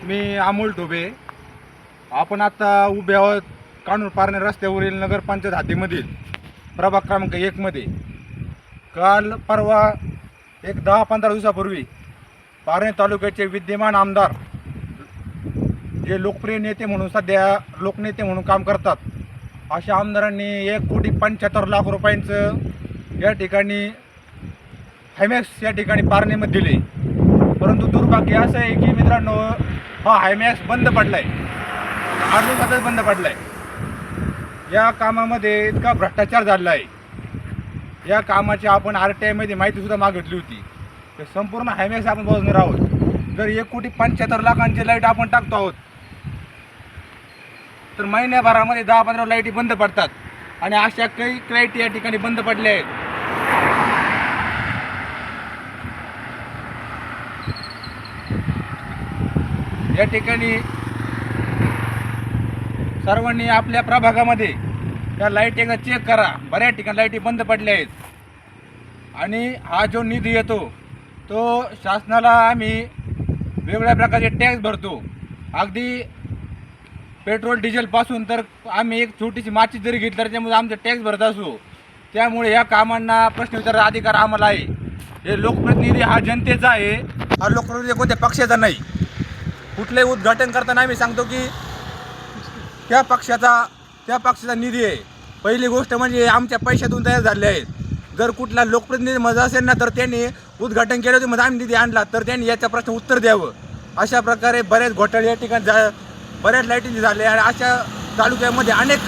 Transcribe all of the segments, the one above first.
मी अमोल ढोबे. आपण आता उभे आहोत कानूर पारणे रस्त्यावरील नगरपंचायत हद्दीमधील प्रभाग क्रमांक 1 मध्ये. काल परवा एक 10-15 दिवसापूर्वी पारणे तालुक्याचे विद्यमान आमदार, जे लोकप्रिय नेते म्हणून सध्या लोकनेते म्हणून काम करतात, अशा आमदारांनी 1,75,00,000 रुपयांचं या ठिकाणी हायमॅक्स या ठिकाणी पारणेमध्ये दिले. परंतु दुर्भाग्य असं आहे की मित्रांनो, हा हायमॅक्स बंद पडला आहे, 8 दिवसातच बंद पडला आहे. या कामामध्ये इतका भ्रष्टाचार झाला आहे. या कामाची आपण RTIमध्ये माहितीसुद्धा मागितली होती. तर संपूर्ण हायमॅक्स आपण बघणार आहोत. जर 1,75,00,000ची लाईट आपण टाकतो आहोत, तर महिन्याभरामध्ये 10-15 लाईटी बंद पडतात. आणि अशा काही लाईटी या ठिकाणी बंद पडल्या आहेत. या ठिकाणी सर्वांनी आपल्या प्रभागामध्ये त्या लाईट एकदा चेक करा. बऱ्याच ठिकाणी लाईटी बंद पडल्या आहेत. आणि हा जो निधी येतो तो शासनाला आम्ही वेगवेगळ्या प्रकारचे टॅक्स भरतो. अगदी पेट्रोल डिझेलपासून तर आम्ही एक छोटीशी माची जरी घेतली तर त्यामुळे आमचं टॅक्स भरत असतो. त्यामुळे या कामांना प्रश्न विचारायचा अधिकार आम्हाला आहे. हे लोकप्रतिनिधी हा जनतेचा आहे, हा लोकप्रतिनिधी कोणत्या पक्षाचा नाही. कुठलंही उद्घाटन करताना आम्ही सांगतो की त्या पक्षाचा निधी आहे. पहिली गोष्ट म्हणजे आमच्या पैशातून तयार झाले आहेत. जर कुठला लोकप्रतिनिधी मजा असेल ना, तर त्यांनी उद्घाटन केलं होते, मध्ये आम्ही निधी आणला, तर त्यांनी याचा प्रश्न उत्तर द्यावं. अशा प्रकारे बरेच घोटाळे या ठिकाणी बऱ्याच लाईटी झाले. आणि अशा तालुक्यामध्ये अनेक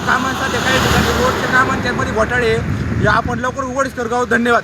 कामांसाठी काही ठिकाणी रोडच्या कामांच्यामध्ये घोटाळे हे आपण लवकर उघडीस करू. धन्यवाद.